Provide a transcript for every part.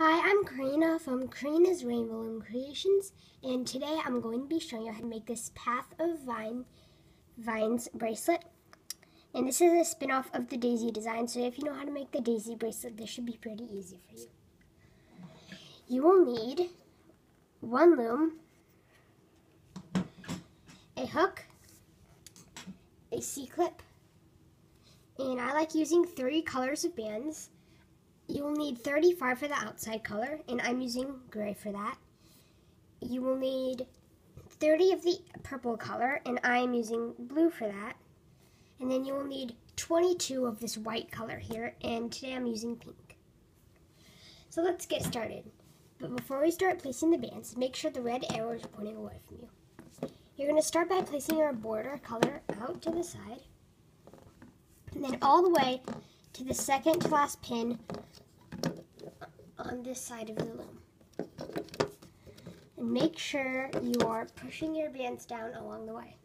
Hi, I'm Karina from Karina's Rainbow Loom Creations, and today I'm going to be showing you how to make this Path of Vines bracelet. And this is a spin-off of the Daisy design, so if you know how to make the Daisy bracelet, this should be pretty easy for you. You will need one loom, a hook, a C-clip, and I like using 3 colors of bands. You will need 35 for the outside color, and I'm using gray for that. You will need 30 of the purple color, and I'm using blue for that. And then you will need 22 of this white color here, and today I'm using pink. So let's get started. But before we start placing the bands, make sure the red arrow is pointing away from you. You're going to start by placing your border color out to the side, and then all the way to the second to last pin on this side of the loom. And make sure you are pushing your bands down along the way.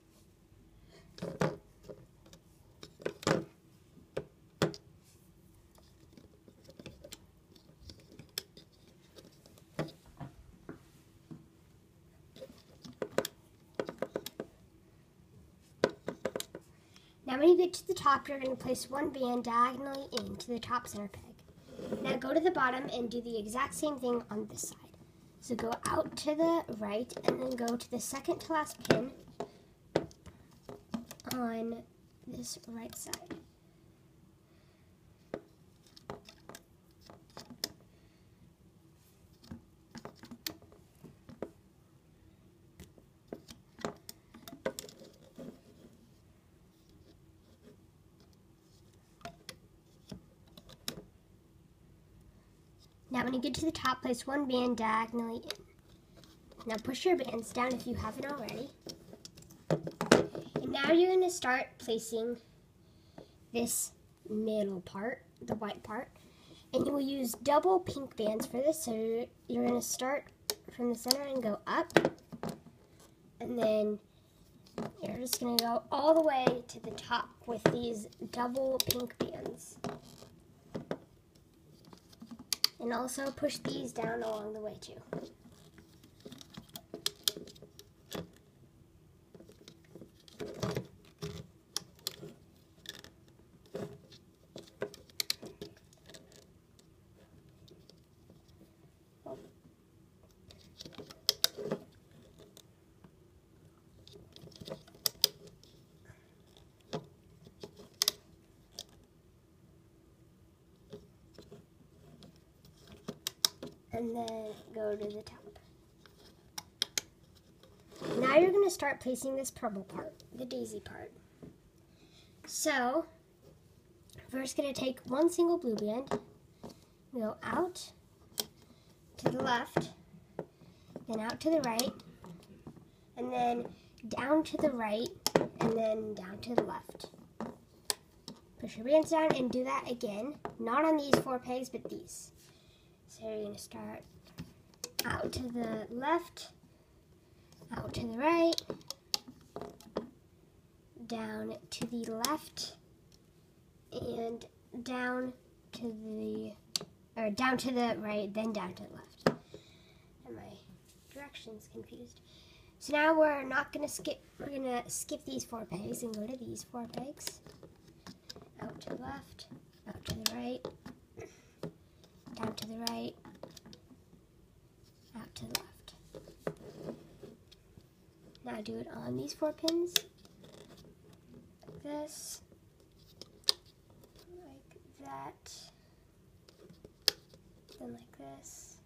Now when you get to the top, you're going to place one band diagonally into the top center peg. Now go to the bottom and do the exact same thing on this side. So go out to the right and then go to the second to last pin on this right side. Now when you get to the top, place one band diagonally in. Now push your bands down if you haven't already. And now you're going to start placing this middle part, the white part. And you will use double pink bands for this, so you're going to start from the center and go up. And then you're just going to go all the way to the top with these double pink bands. And also push these down along the way too. And then go to the top. Now you're going to start placing this purple part, the daisy part. So, first going to take one single blue band, go out to the left, then out to the right, and then down to the right, and then down to the left. Push your bands down and do that again, not on these 4 pegs, but these. So you're going to start out to the left, out to the right, down to the left, and down to the right, then down to the left. And my direction's confused. So now we're going to skip these 4 pegs and go to these 4 pegs. Out to the left, out to the right, down to the right, out to the left. Now do it on these 4 pins, like this, like that, then like this,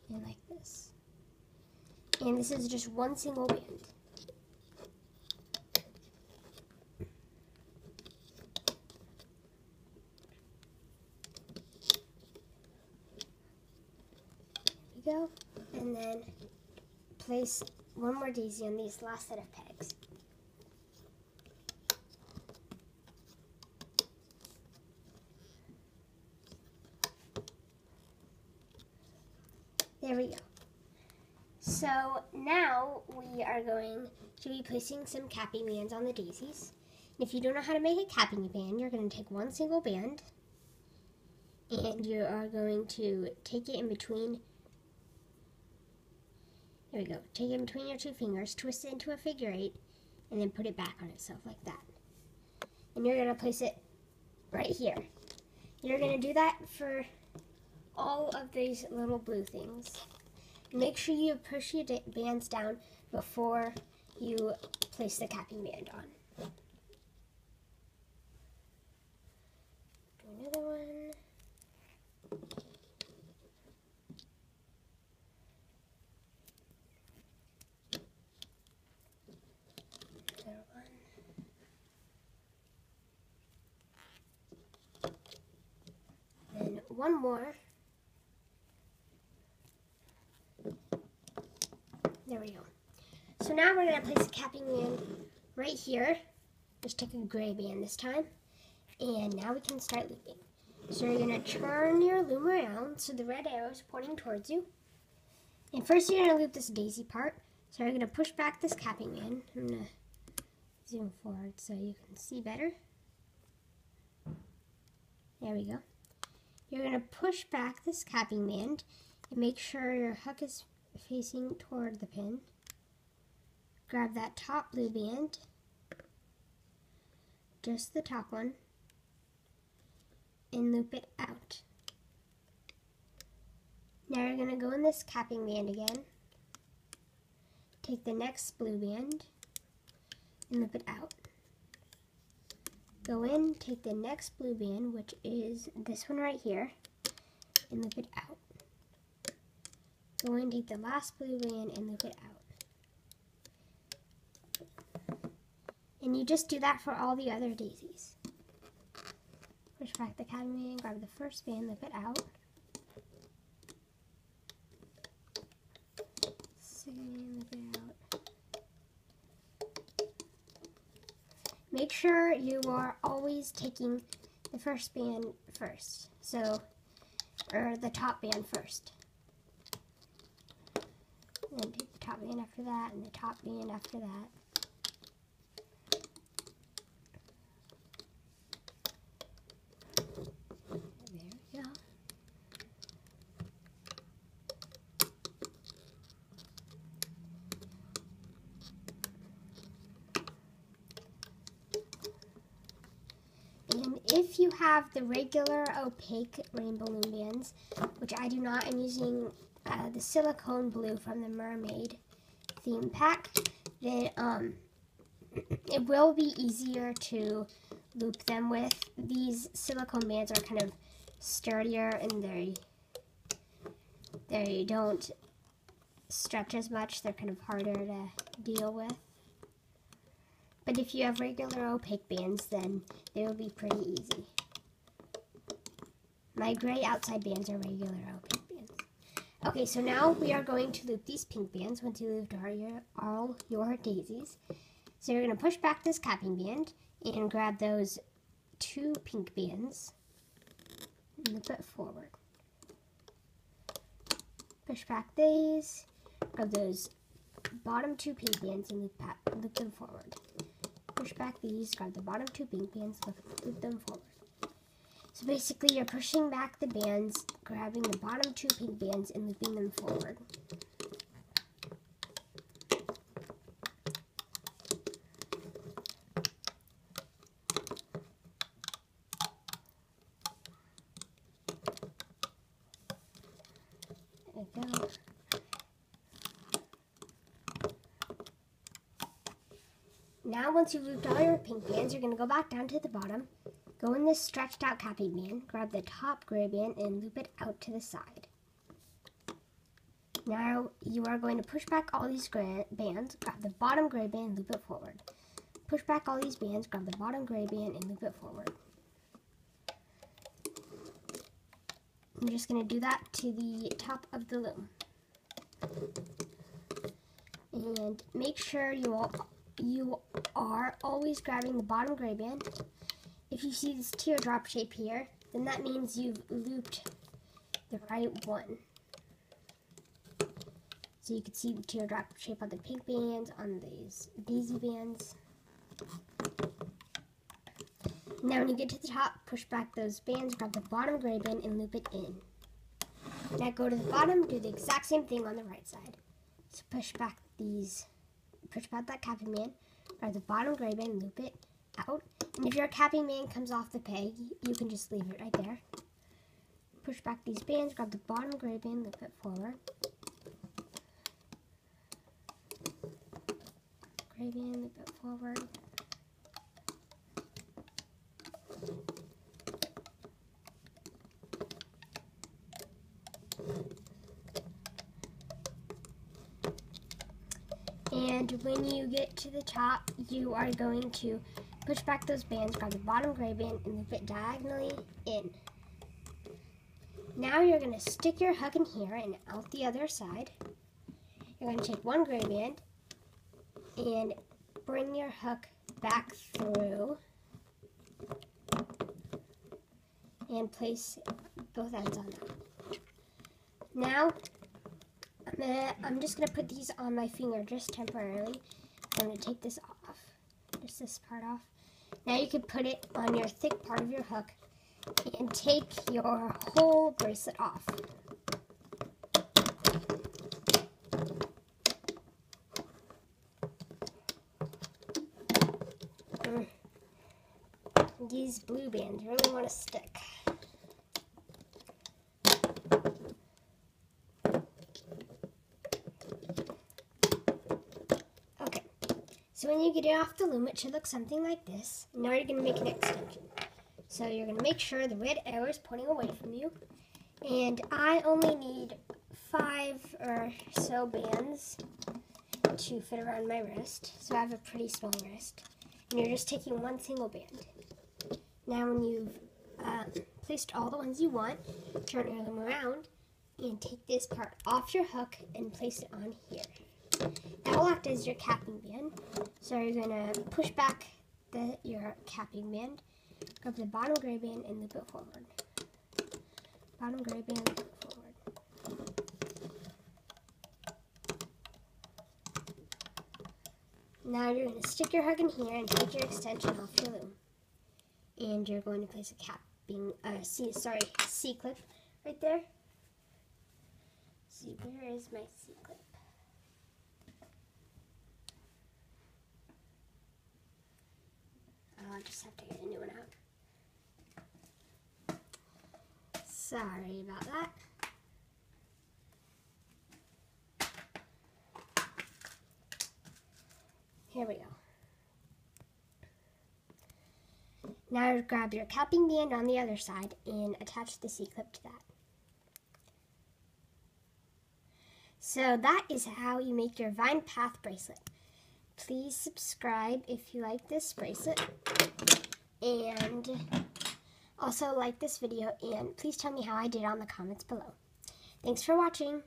and like this. And this is just one single band. Go, and then place one more daisy on these last set of pegs. There we go. So now we are going to be placing some capping bands on the daisies. And if you don't know how to make a capping band, you're going to take one single band And you are going to take it in between, there we go, take it in between your two fingers, twist it into a figure 8, and then put it back on itself like that. And you're going to place it right here. You're going to do that for all of these little blue things. Make sure you push your bands down before you place the capping band on. Do another one. Another one. Then one more. There we go. So now we're going to place a capping band right here. Just take a gray band this time. And now we can start looping. So you're going to turn your loom around so the red arrow is pointing towards you. And first you're going to loop this daisy part. So you're going to push back this capping band. I'm going to zoom forward so you can see better. There we go. You're going to push back this capping band and make sure your hook is facing toward the pin. Grab that top blue band, just the top one, and loop it out. Now you're going to go in this capping band again, take the next blue band, and loop it out. Go in, take the next blue band, which is this one right here, and loop it out. Go in, take the last blue band, and loop it out. And you just do that for all the other daisies. Push back the capping band, grab the first band, loop it out. Second band, loop it out. Make sure you are always taking the first band first, or the top band first. And then take the top band after that, and the top band after that. There we go. And if you have the regular opaque rainbow loom bands, which I do not, I'm using the silicone blue from the Mermaid theme pack, then it will be easier to loop them with. These silicone bands are kind of sturdier and they don't stretch as much. They're kind of harder to deal with. But if you have regular opaque bands, then they will be pretty easy. My gray outside bands are regular opaque bands. Okay, so now we are going to loop these pink bands once you looped all your daisies. So you're going to push back this capping band and grab those two pink bands and loop it forward. Push back these, grab those bottom two pink bands and loop them forward. Push back these, grab the bottom two pink bands, loop them forward. So basically you're pushing back the bands, grabbing the bottom two pink bands and looping them forward. There we go. Now once you've looped all your pink bands, you're going to go back down to the bottom, go in this stretched out capping band, grab the top gray band and loop it out to the side. Now you are going to push back all these bands, grab the bottom gray band and loop it forward. Push back all these bands, grab the bottom gray band and loop it forward. I'm just going to do that to the top of the loom. And make sure you are always grabbing the bottom gray band. If you see this teardrop shape here, then that means you've looped the right one. So you can see the teardrop shape on the pink bands, on these daisy bands. Now when you get to the top, push back those bands, grab the bottom gray band and loop it in. Now go to the bottom, do the exact same thing on the right side. So push back that capping band, grab the bottom gray band, loop it out. And if your capping band comes off the peg, you can just leave it right there. Push back these bands, grab the bottom gray band, loop it forward. Gray band, loop it forward. And when you get to the top, you are going to push back those bands, grab the bottom gray band, and loop it diagonally in. Now you're going to stick your hook in here and out the other side. You're going to take one gray band and bring your hook back through and place both ends on that. Now, I'm just going to put these on my finger just temporarily. I'm going to take this off, just this part off. Now you can put it on your thick part of your hook and take your whole bracelet off. These blue bands really want to stick. So when you get it off the loom, it should look something like this. Now you're going to make an extension. So you're going to make sure the red arrow is pointing away from you. And I only need 5 or so bands to fit around my wrist. So I have a pretty small wrist. And you're just taking one single band. Now when you've placed all the ones you want, turn your loom around and take this part off your hook and place it on here. That will act as your capping band. So you're going to push back your capping band, grab the bottom gray band and loop it forward. Bottom gray band, loop it forward. Now you're going to stick your hook in here and take your extension off your loom. And you're going to place a C-clip right there. See, where is my C-clip? I'll just have to get a new one out. Sorry about that. Here we go. Now grab your capping band on the other side and attach the C-clip to that. So that is how you make your Vine Path Bracelet. Please subscribe if you like this bracelet, and also like this video, and please tell me how I did on the comments below. Thanks for watching.